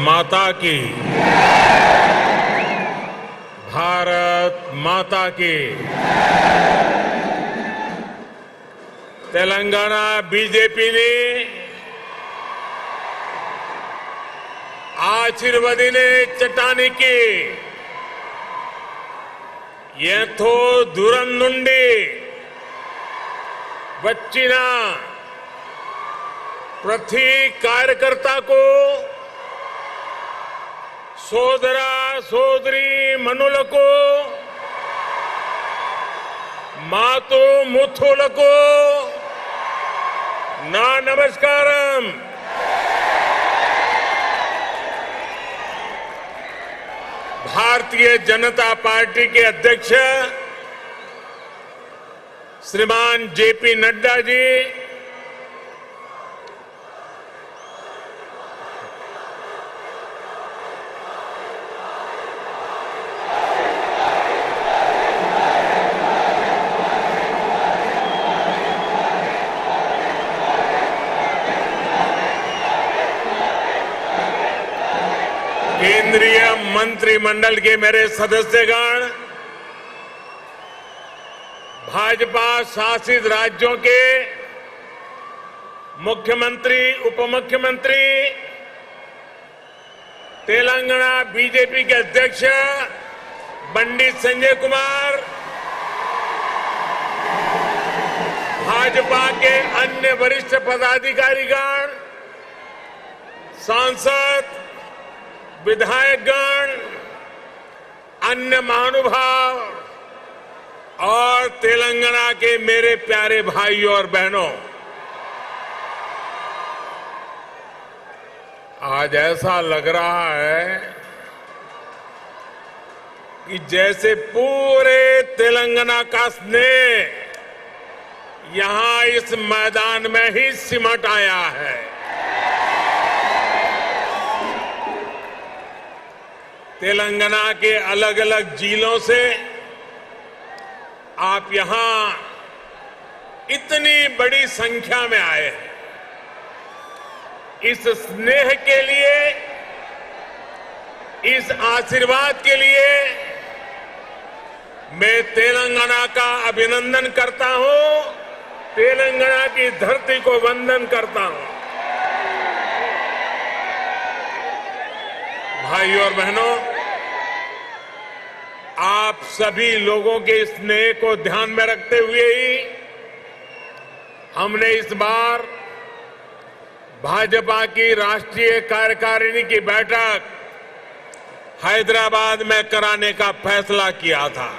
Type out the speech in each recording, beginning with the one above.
माता की, भारत माता की। तेलंगाना बीजेपी ने ఆశీర్వదినే చట్టానికి ఎంతో దూరం నుండి వచ్చిన ప్రతి కార్యకర్తకు సోదర సోదరి మనులకు మాతు ముత్తులకు నా నమస్కారం। भारतीय जनता पार्टी के अध्यक्ष श्रीमान जेपी नड्डा जी, केंद्रीय मंत्रिमंडल के मेरे सदस्यगण, भाजपा शासित राज्यों के मुख्यमंत्री, उपमुख्यमंत्री, तेलंगाना बीजेपी के अध्यक्ष पंडित संजय कुमार, भाजपा के अन्य वरिष्ठ पदाधिकारीगण, सांसद, विधायकगण, अन्य महानुभाव और तेलंगाना के मेरे प्यारे भाइयों और बहनों, आज ऐसा लग रहा है कि जैसे पूरे तेलंगाना का स्नेह यहां इस मैदान में ही सिमट आया है। तेलंगाना के अलग अलग जिलों से आप यहां इतनी बड़ी संख्या में आए हैं। इस स्नेह के लिए, इस आशीर्वाद के लिए मैं तेलंगाना का अभिनंदन करता हूं, तेलंगाना की धरती को वंदन करता हूं। भाइयों और बहनों, आप सभी लोगों के स्नेह को ध्यान में रखते हुए ही हमने इस बार भाजपा की राष्ट्रीय कार्यकारिणी की बैठक हैदराबाद में कराने का फैसला किया था।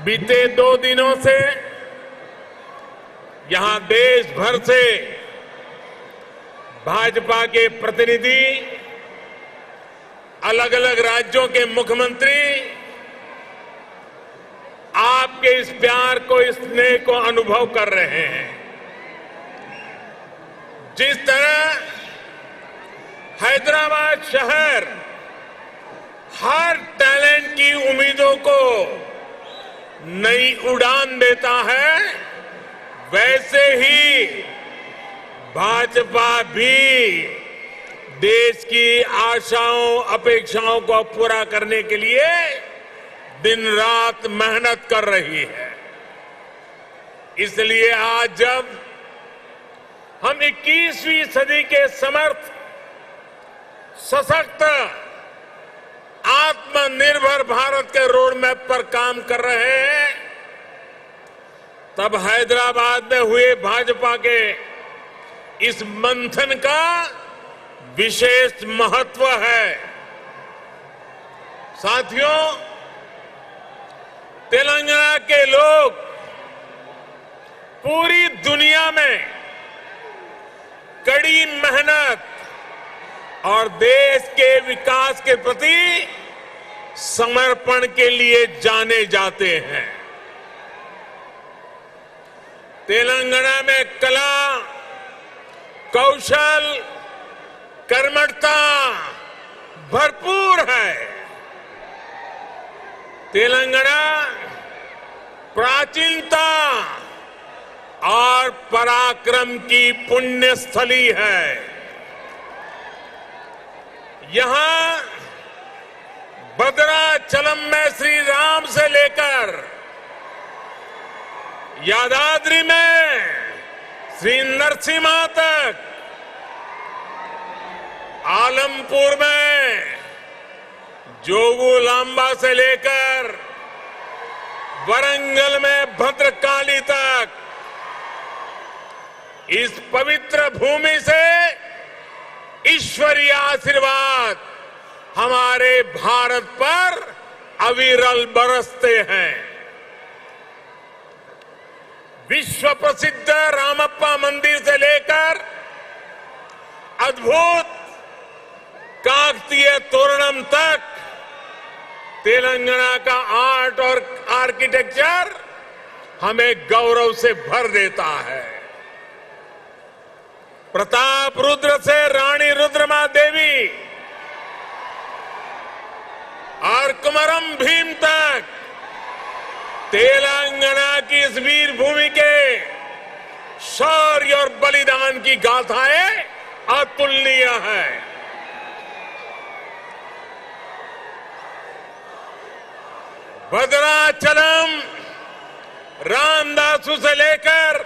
बीते 2 दिनों से यहां देश भर से भाजपा के प्रतिनिधि, अलग अलग राज्यों के मुख्यमंत्री आपके इस प्यार को, इस स्नेह को अनुभव कर रहे हैं। जिस तरह हैदराबाद शहर हर टैलेंट की उम्मीदों को नई उड़ान देता है, वैसे ही भाजपा भी देश की आशाओं, अपेक्षाओं को पूरा करने के लिए दिन रात मेहनत कर रही है। इसलिए आज जब हम 21वीं सदी के समर्थ, सशक्त, आत्मनिर्भर भारत के रोड मैप पर काम कर रहे हैं, तब हैदराबाद में हुए भाजपा के इस मंथन का विशेष महत्व है। साथियों, तेलंगाना के लोग पूरी दुनिया में कड़ी मेहनत और देश के विकास के प्रति समर्पण के लिए जाने जाते हैं। तेलंगाना में कला, कौशल, कर्मठता भरपूर है। तेलंगाना प्राचीनता और पराक्रम की पुण्य स्थली है। यहां भद्राचलम में श्री राम से लेकर यादाद्री में श्री नरसिम्हा तक, आलमपुर में जोगुलांबा से लेकर वरंगल में भद्रकाली तक इस पवित्र भूमि से ईश्वरीय आशीर्वाद हमारे भारत पर अविरल बरसते हैं। विश्व प्रसिद्ध रामप्पा मंदिर से लेकर अद्भुत काकतीय तोरणम तक तेलंगाना का आर्ट और आर्किटेक्चर हमें गौरव से भर देता है। प्रताप रुद्र से रानी रुद्रमा देवी और कुमरम भीम तक तेलंगाना की इस वीर भूमि के शौर्य और बलिदान की गाथाएं अतुलनीय है। भद्राचलम रामदासु से लेकर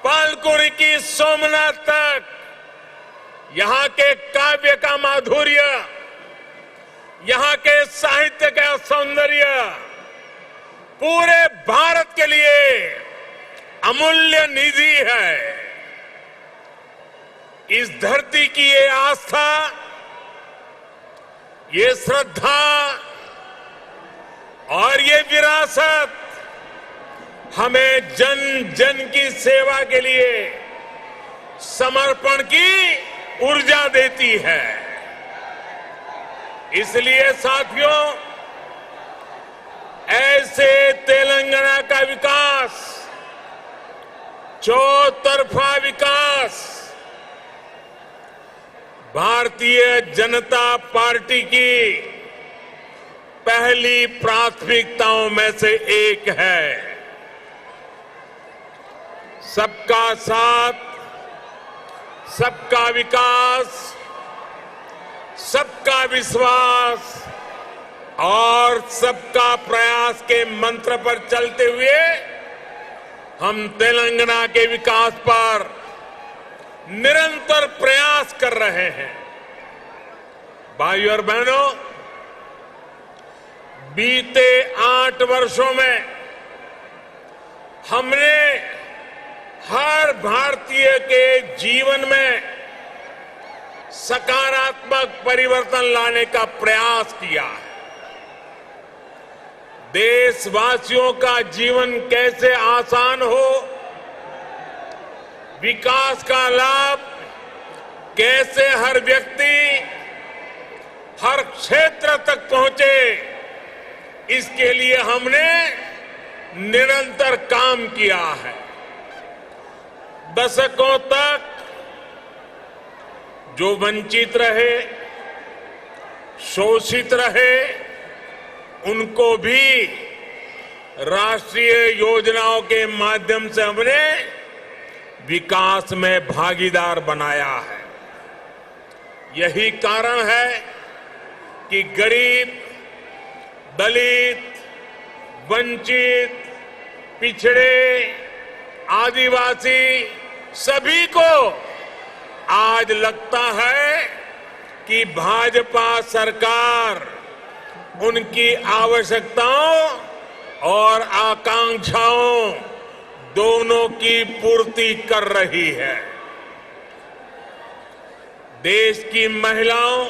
पालकुरी की सोमनाथ तक यहां के काव्य का माधुर्य, यहां के साहित्य का सौंदर्य पूरे भारत के लिए अमूल्य निधि है। इस धरती की ये आस्था, ये श्रद्धा और ये विरासत हमें जन जन की सेवा के लिए समर्पण की ऊर्जा देती है। इसलिए साथियों, ऐसे तेलंगाना का विकास, चौतरफा विकास भारतीय जनता पार्टी की पहली प्राथमिकताओं में से एक है। सबका साथ, सबका विकास, सबका विश्वास और सबका प्रयास के मंत्र पर चलते हुए हम तेलंगाना के विकास पर निरंतर प्रयास कर रहे हैं। भाइयों और बहनों, बीते 8 वर्षों में हमने हर भारतीय के जीवन में सकारात्मक परिवर्तन लाने का प्रयास किया है। देशवासियों का जीवन कैसे आसान हो, विकास का लाभ कैसे हर व्यक्ति, हर क्षेत्र तक पहुंचे, इसके लिए हमने निरंतर काम किया है। दशकों तक जो वंचित रहे, शोषित रहे, उनको भी राष्ट्रीय योजनाओं के माध्यम से हमने विकास में भागीदार बनाया है। यही कारण है कि गरीब, दलित, वंचित, पिछड़े, आदिवासी सभी को आज लगता है कि भाजपा सरकार उनकी आवश्यकताओं और आकांक्षाओं दोनों की पूर्ति कर रही है। देश की महिलाओं,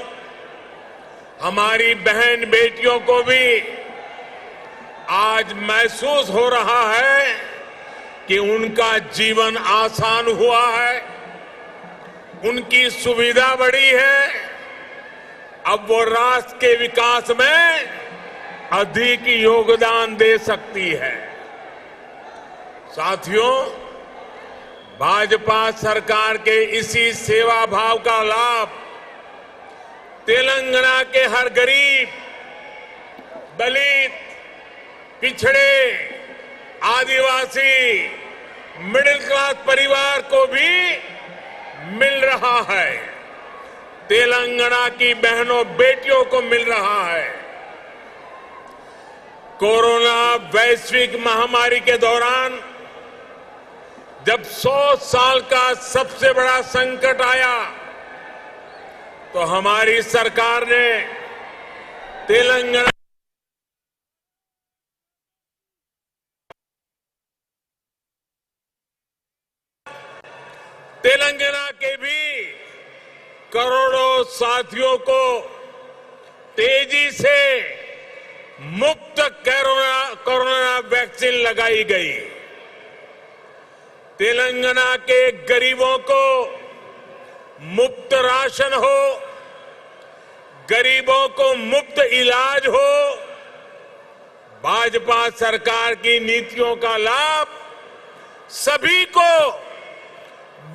हमारी बहन बेटियों को भी आज महसूस हो रहा है कि उनका जीवन आसान हुआ है, उनकी सुविधा बढ़ी है। अब वो राष्ट्र के विकास में अधिक योगदान दे सकती है। साथियों, भाजपा सरकार के इसी सेवा भाव का लाभ तेलंगाना के हर गरीब, दलित, पिछड़े, आदिवासी, मिडिल क्लास परिवार को भी मिल रहा है। तेलंगाना की बहनों बेटियों को मिल रहा है। कोरोना वैश्विक महामारी के दौरान जब 100 साल का सबसे बड़ा संकट आया तो हमारी सरकार ने तेलंगाना के भी करोड़ों साथियों को तेजी से मुफ्त कोरोना वैक्सीन लगाई गई। तेलंगाना के गरीबों को मुफ्त राशन हो, गरीबों को मुफ्त इलाज हो, भाजपा सरकार की नीतियों का लाभ सभी को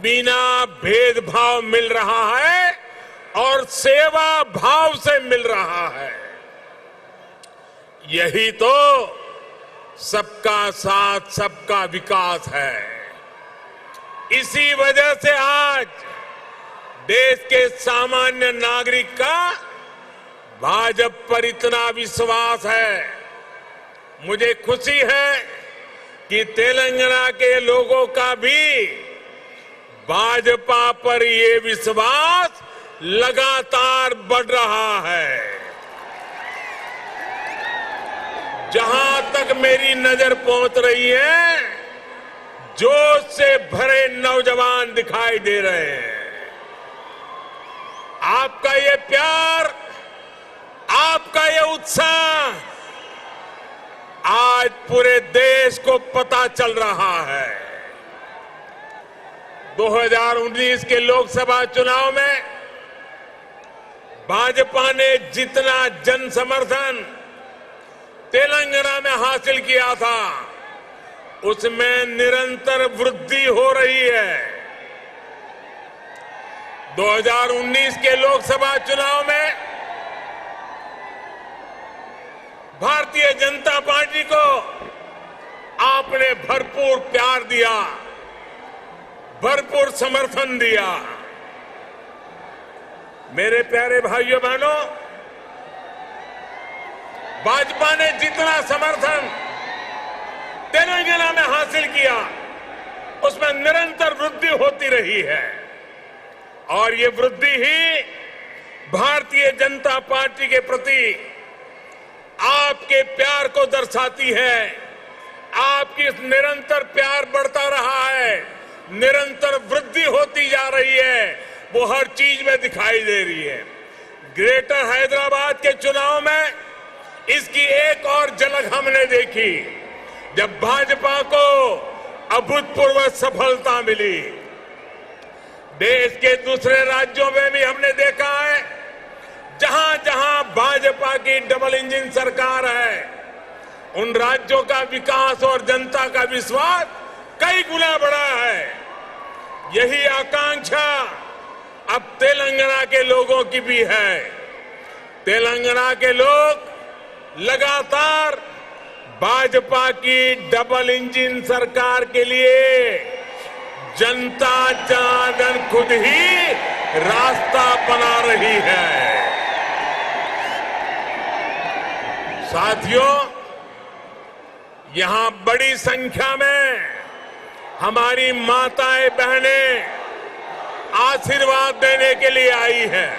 बिना भेदभाव मिल रहा है और सेवा भाव से मिल रहा है। यही तो सबका साथ सबका विकास है। इसी वजह से आज देश के सामान्य नागरिक का भाजपा पर इतना विश्वास है। मुझे खुशी है कि तेलंगाना के लोगों का भी भाजपा पर ये विश्वास लगातार बढ़ रहा है। जहां तक मेरी नजर पहुंच रही है, जोश से भरे नौजवान दिखाई दे रहे हैं। आपका ये प्यार, आपका ये उत्साह आज पूरे देश को पता चल रहा है। 2019 के लोकसभा चुनाव में भाजपा ने जितना जन समर्थन तेलंगाना में हासिल किया था, उसमें निरंतर वृद्धि हो रही है। 2019 के लोकसभा चुनाव में भारतीय जनता पार्टी को आपने भरपूर प्यार दिया, भरपूर समर्थन दिया। मेरे प्यारे भाइयों बहनों, भाजपा ने जितना समर्थन तेलंगाना में हासिल किया, उसमें निरंतर वृद्धि होती रही है और ये वृद्धि ही भारतीय जनता पार्टी के प्रति आपके प्यार को दर्शाती है। आपकी इस निरंतर प्यार बढ़ता रहा है, निरंतर वृद्धि होती जा रही है, वो हर चीज में दिखाई दे रही है। ग्रेटर हैदराबाद के चुनाव में इसकी एक और झलक हमने देखी, जब भाजपा को अभूतपूर्व सफलता मिली। देश के दूसरे राज्यों में भी हमने देखा है, जहां जहां भाजपा की डबल इंजन सरकार है, उन राज्यों का विकास और जनता का विश्वास कई गुना बढ़ा है। यही आकांक्षा अब तेलंगाना के लोगों की भी है। तेलंगाना के लोग लगातार भाजपा की डबल इंजन सरकार के लिए जनता जनार्दन खुद ही रास्ता बना रही है। साथियों, यहां बड़ी संख्या में हमारी माताएं बहनें आशीर्वाद देने के लिए आई हैं।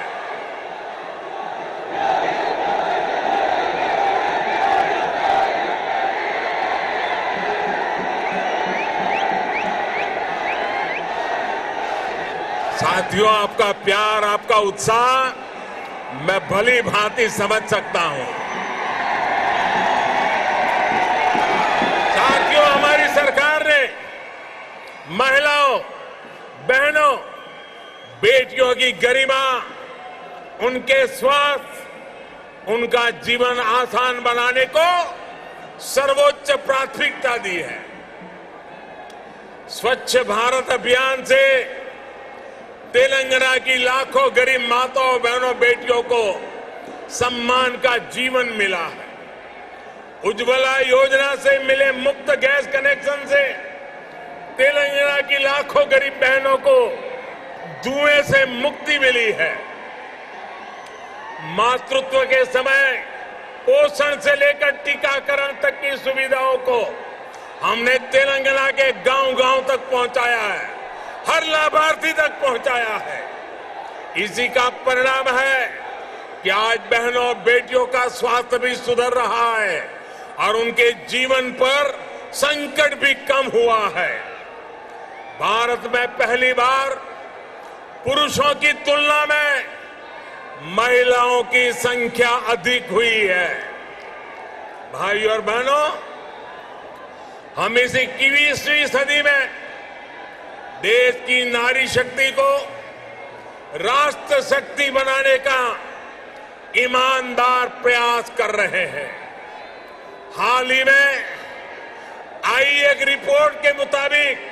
साथियों, आपका प्यार, आपका उत्साह मैं भली भांति समझ सकता हूं। साथियों, हमारी सरकार ने महिलाओं, बहनों, बेटियों की गरिमा, उनके स्वास्थ्य, उनका जीवन आसान बनाने को सर्वोच्च प्राथमिकता दी है। स्वच्छ भारत अभियान से तेलंगाना की लाखों गरीब माताओं, बहनों, बेटियों को सम्मान का जीवन मिला है। उज्ज्वला योजना से मिले मुफ्त गैस कनेक्शन से तेलंगाना की लाखों गरीब बहनों को धुएं से मुक्ति मिली है। मातृत्व के समय पोषण से लेकर टीकाकरण तक की सुविधाओं को हमने तेलंगाना के गांव-गांव तक पहुंचाया है, हर लाभार्थी तक पहुंचाया है। इसी का परिणाम है कि आज बहनों और बेटियों का स्वास्थ्य भी सुधर रहा है और उनके जीवन पर संकट भी कम हुआ है। भारत में पहली बार पुरुषों की तुलना में महिलाओं की संख्या अधिक हुई है। भाइयों और बहनों, हम इस 21वीं सदी में देश की नारी शक्ति को राष्ट्र शक्ति बनाने का ईमानदार प्रयास कर रहे हैं। हाल ही में आई एक रिपोर्ट के मुताबिक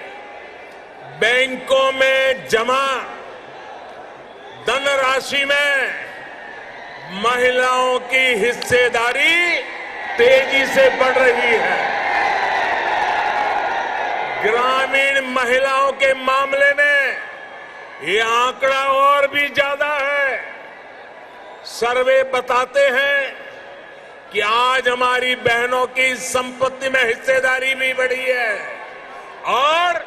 बैंकों में जमा धनराशि में महिलाओं की हिस्सेदारी तेजी से बढ़ रही है। ग्रामीण महिलाओं के मामले में ये आंकड़ा और भी ज्यादा है। सर्वे बताते हैं कि आज हमारी बहनों की संपत्ति में हिस्सेदारी भी बढ़ी है और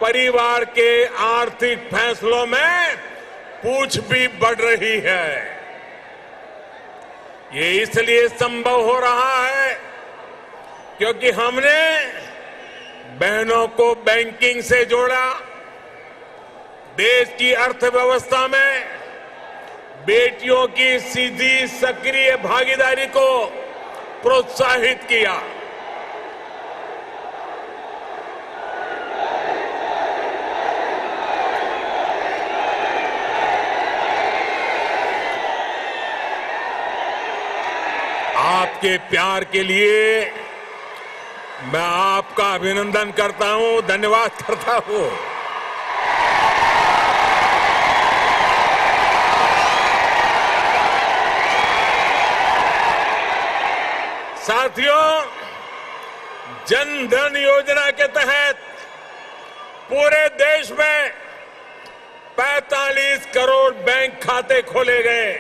परिवार के आर्थिक फैसलों में पूछ भी बढ़ रही है। ये इसलिए संभव हो रहा है क्योंकि हमने बहनों को बैंकिंग से जोड़ा, देश की अर्थव्यवस्था में बेटियों की सीधी सक्रिय भागीदारी को प्रोत्साहित किया। आपके प्यार के लिए मैं आपका अभिनंदन करता हूं, धन्यवाद करता हूं। साथियों, जन धन योजना के तहत पूरे देश में 45 करोड़ बैंक खाते खोले गए,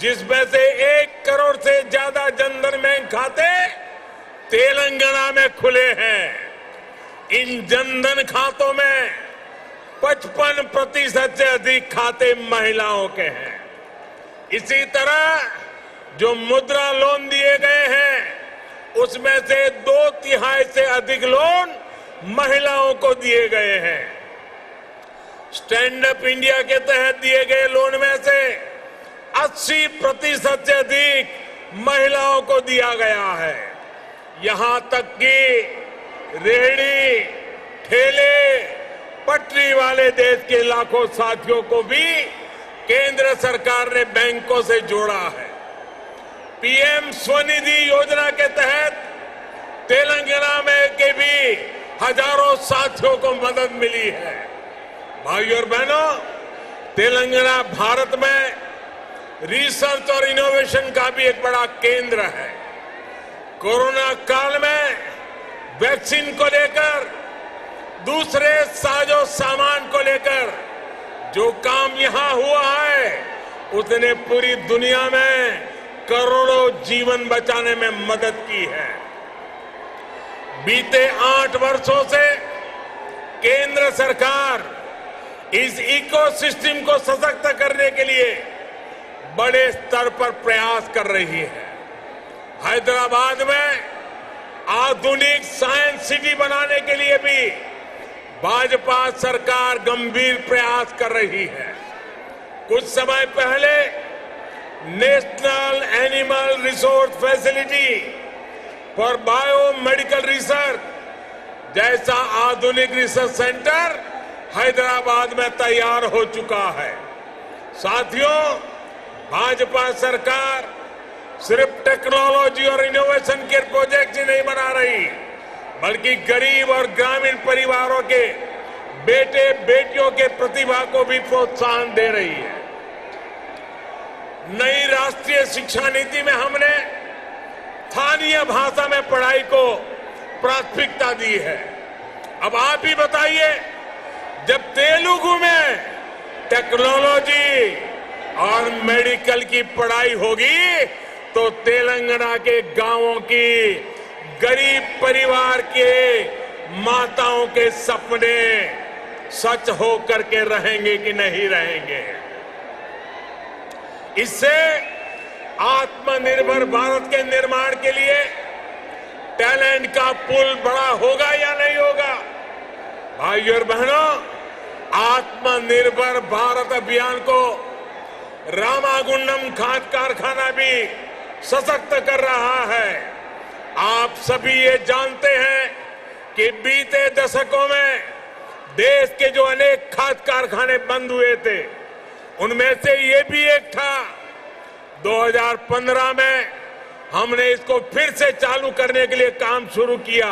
जिसमें से 1 करोड़ से ज्यादा जनधन बैंक खाते तेलंगाना में खुले हैं। इन जनधन खातों में 55% से अधिक खाते महिलाओं के हैं। इसी तरह जो मुद्रा लोन दिए गए हैं उसमें से 2/3 से अधिक लोन महिलाओं को दिए गए हैं। स्टैंड अप इंडिया के तहत दिए गए लोन में से 80% से अधिक महिलाओं को दिया गया है। यहां तक कि रेहड़ी, ठेले, पटरी वाले देश के लाखों साथियों को भी केंद्र सरकार ने बैंकों से जोड़ा है। पीएम स्वनिधि योजना के तहत तेलंगाना में के भी हजारों साथियों को मदद मिली है। भाइयों और बहनों, तेलंगाना भारत में रिसर्च और इनोवेशन का भी एक बड़ा केंद्र है। कोरोना काल में वैक्सीन को लेकर, दूसरे साजो सामान को लेकर जो काम यहां हुआ है उसने पूरी दुनिया में करोड़ों जीवन बचाने में मदद की है। बीते 8 वर्षों से केंद्र सरकार इस इकोसिस्टम को सशक्त करने के लिए बड़े स्तर पर प्रयास कर रही है। हैदराबाद में आधुनिक साइंस सिटी बनाने के लिए भी भाजपा सरकार गंभीर प्रयास कर रही है। कुछ समय पहले national animal resource facility for biomedical research जैसा आधुनिक रिसर्च सेंटर हैदराबाद में तैयार हो चुका है। साथियों, भाजपा सरकार सिर्फ टेक्नोलॉजी और इनोवेशन के प्रोजेक्ट ही नहीं बना रही, बल्कि गरीब और ग्रामीण परिवारों के बेटे बेटियों के प्रतिभा को भी प्रोत्साहन दे रही है। नई राष्ट्रीय शिक्षा नीति में हमने स्थानीय भाषा में पढ़ाई को प्राथमिकता दी है। अब आप ही बताइए, जब तेलुगु में टेक्नोलॉजी और मेडिकल की पढ़ाई होगी तो तेलंगाना के गांवों की गरीब परिवार के माताओं के सपने सच हो करके रहेंगे कि नहीं रहेंगे। इससे आत्मनिर्भर भारत के निर्माण के लिए टैलेंट का पुल बड़ा होगा या नहीं होगा? भाइयों और बहनों, आत्मनिर्भर भारत अभियान को रामागुंडम खाद कारखाना भी सशक्त कर रहा है। आप सभी ये जानते हैं कि बीते दशकों में देश के जो अनेक खाद कारखाने बंद हुए थे, उनमें से ये भी एक था। 2015 में हमने इसको फिर से चालू करने के लिए काम शुरू किया।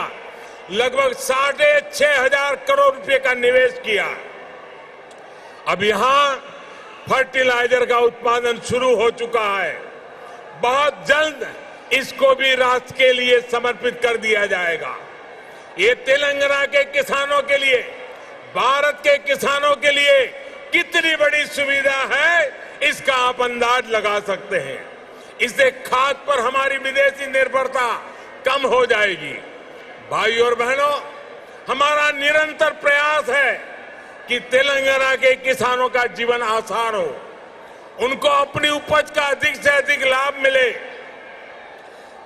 लगभग 6,500 करोड़ रुपए का निवेश किया। अब यहां फर्टिलाइजर का उत्पादन शुरू हो चुका है। बहुत जल्द इसको भी राष्ट्र के लिए समर्पित कर दिया जाएगा। ये तेलंगाना के किसानों के लिए, भारत के किसानों के लिए कितनी बड़ी सुविधा है, इसका आप अंदाज लगा सकते हैं। इससे खाद पर हमारी विदेशी निर्भरता कम हो जाएगी। भाइयों और बहनों, हमारा निरंतर प्रयास है कि तेलंगाना के किसानों का जीवन आसान हो, उनको अपनी उपज का अधिक से अधिक लाभ मिले।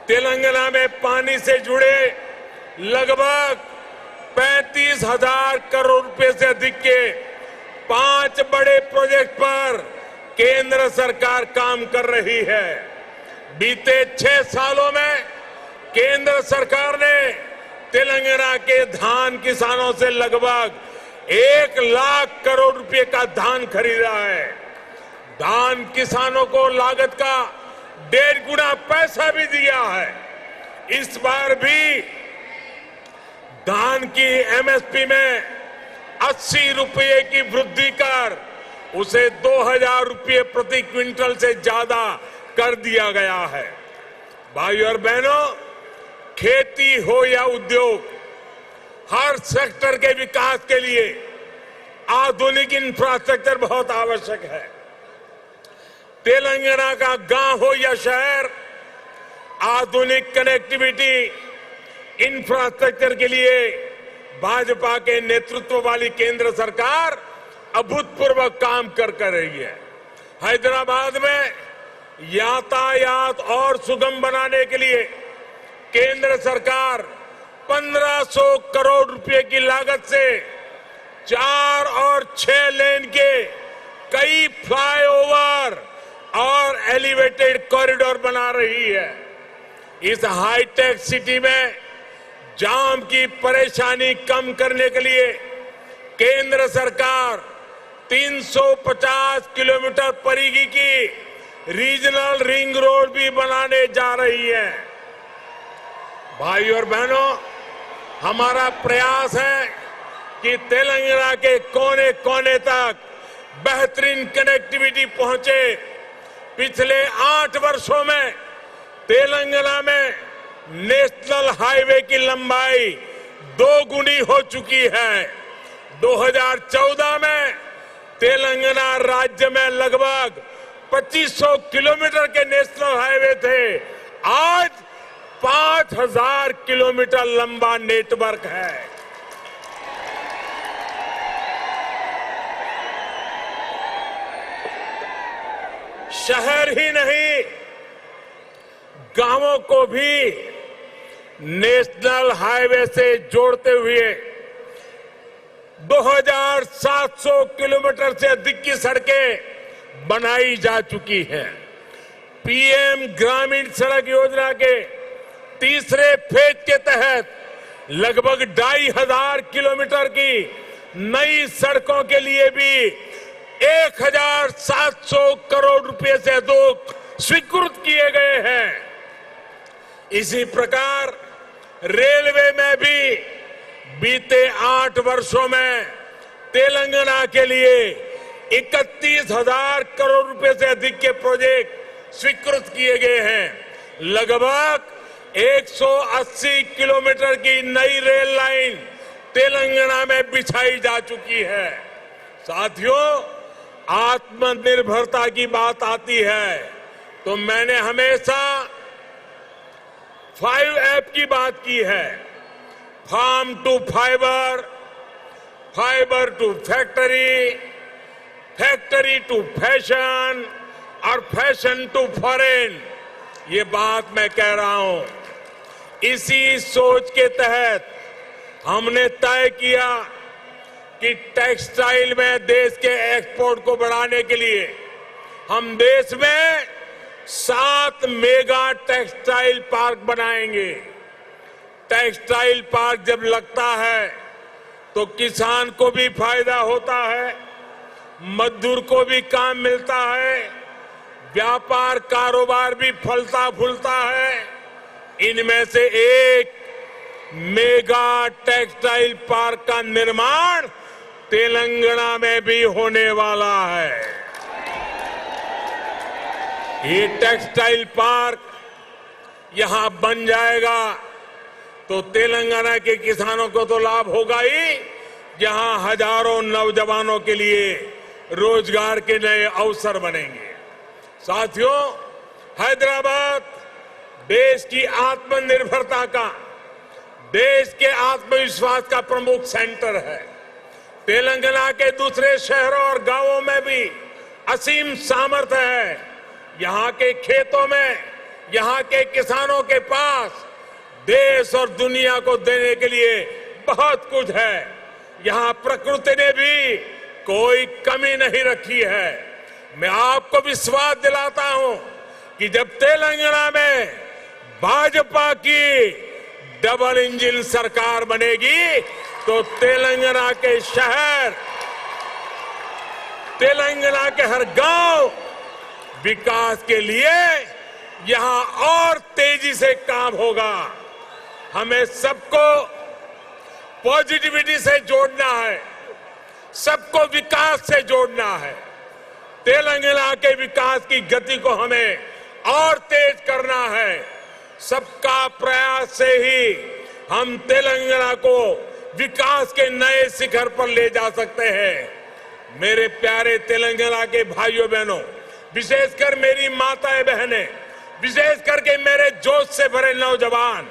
तेलंगाना में पानी से जुड़े लगभग 35,000 करोड़ रुपए से अधिक के 5 बड़े प्रोजेक्ट पर केंद्र सरकार काम कर रही है। बीते 6 सालों में केंद्र सरकार ने तेलंगाना के धान किसानों से लगभग 1 लाख करोड़ रुपए का धान खरीदा है। धान किसानों को लागत का 1.5 गुना पैसा भी दिया है। इस बार भी धान की एमएसपी में 80 रुपये की वृद्धि कर उसे 2,000 रुपये प्रति क्विंटल से ज्यादा कर दिया गया है। भाइयों और बहनों, खेती हो या उद्योग, हर सेक्टर के विकास के लिए आधुनिक इंफ्रास्ट्रक्चर बहुत आवश्यक है। तेलंगाना का गांव हो या शहर, आधुनिक कनेक्टिविटी इंफ्रास्ट्रक्चर के लिए भाजपा के नेतृत्व वाली केंद्र सरकार अभूतपूर्व काम कर रही है। हैदराबाद में यातायात और सुगम बनाने के लिए केंद्र सरकार 1,500 करोड़ रुपए की लागत से 4 और 6 लेन के कई फ्लाईओवर और एलिवेटेड कॉरिडोर बना रही है। इस हाईटेक सिटी में जाम की परेशानी कम करने के लिए केंद्र सरकार 350 किलोमीटर परिधि की रीजनल रिंग रोड भी बनाने जा रही है। भाइयों और बहनों, हमारा प्रयास है कि तेलंगाना के कोने कोने तक बेहतरीन कनेक्टिविटी पहुंचे। पिछले 8 वर्षों में तेलंगाना में नेशनल हाईवे की लंबाई 2 गुनी हो चुकी है। 2014 में तेलंगाना राज्य में लगभग 2500 किलोमीटर के नेशनल हाईवे थे। आज 5,000 किलोमीटर लंबा नेटवर्क है। शहर ही नहीं, गांवों को भी नेशनल हाईवे से जोड़ते हुए 2,700 किलोमीटर से अधिक की सड़कें बनाई जा चुकी हैं। पीएम ग्रामीण सड़क योजना के तीसरे फेज के तहत लगभग 2,500 किलोमीटर की नई सड़कों के लिए भी 1,700 करोड़ रुपए से अधिक स्वीकृत किए गए हैं। इसी प्रकार रेलवे में भी बीते 8 वर्षों में तेलंगाना के लिए 31,000 करोड़ रुपए से अधिक के प्रोजेक्ट स्वीकृत किए गए हैं। लगभग 180 किलोमीटर की नई रेल लाइन तेलंगाना में बिछाई जा चुकी है। साथियों, आत्मनिर्भरता की बात आती है तो मैंने हमेशा 5F की बात की है। Farm to fiber, fiber to factory, factory to fashion और फैशन टू फॉरेन। ये बात मैं कह रहा हूं। इसी सोच के तहत हमने तय किया कि टेक्सटाइल में देश के एक्सपोर्ट को बढ़ाने के लिए हम देश में 7 मेगा टेक्सटाइल पार्क बनाएंगे। टेक्सटाइल पार्क जब लगता है तो किसान को भी फायदा होता है, मजदूर को भी काम मिलता है, व्यापार कारोबार भी फलता फूलता है। इनमें से एक मेगा टेक्सटाइल पार्क का निर्माण तेलंगाना में भी होने वाला है। ये टेक्सटाइल पार्क यहां बन जाएगा तो तेलंगाना के किसानों को तो लाभ होगा ही, जहां हजारों नौजवानों के लिए रोजगार के नए अवसर बनेंगे। साथियों, हैदराबाद देश की आत्मनिर्भरता का, देश के आत्मविश्वास का प्रमुख सेंटर है। तेलंगाना के दूसरे शहरों और गांवों में भी असीम सामर्थ्य है। यहां के खेतों में, यहां के किसानों के पास देश और दुनिया को देने के लिए बहुत कुछ है। यहां प्रकृति ने भी कोई कमी नहीं रखी है। मैं आपको विश्वास दिलाता हूं कि जब तेलंगाना में भाजपा की डबल इंजन सरकार बनेगी तो तेलंगाना के शहर, तेलंगाना के हर गांव विकास के लिए यहां और तेजी से काम होगा। हमें सबको पॉजिटिविटी से जोड़ना है, सबको विकास से जोड़ना है। तेलंगाना के विकास की गति को हमें और तेज करना है। सबका प्रयास से ही हम तेलंगाना को विकास के नए शिखर पर ले जा सकते हैं। मेरे प्यारे तेलंगाना के भाइयों बहनों, विशेषकर मेरी माताएं बहनें, विशेष करके मेरे जोश से भरे नौजवान,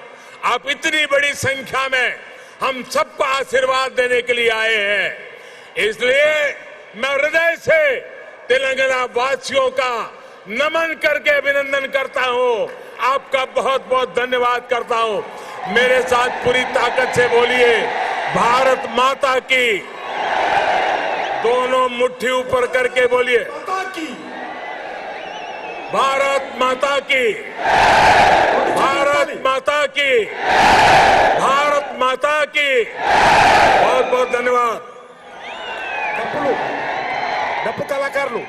आप इतनी बड़ी संख्या में हम सबको आशीर्वाद देने के लिए आए हैं। इसलिए मैं हृदय से तेलंगाना वासियों का नमन करके अभिनंदन करता हूं। आपका बहुत बहुत धन्यवाद करता हूं। मेरे साथ पूरी ताकत से बोलिए, भारत माता की। दोनों मुट्ठी ऊपर करके बोलिए, भारत माता की, भारत माता की, भारत माता की। बहुत बहुत धन्यवाद। డప్పు కళాకారులు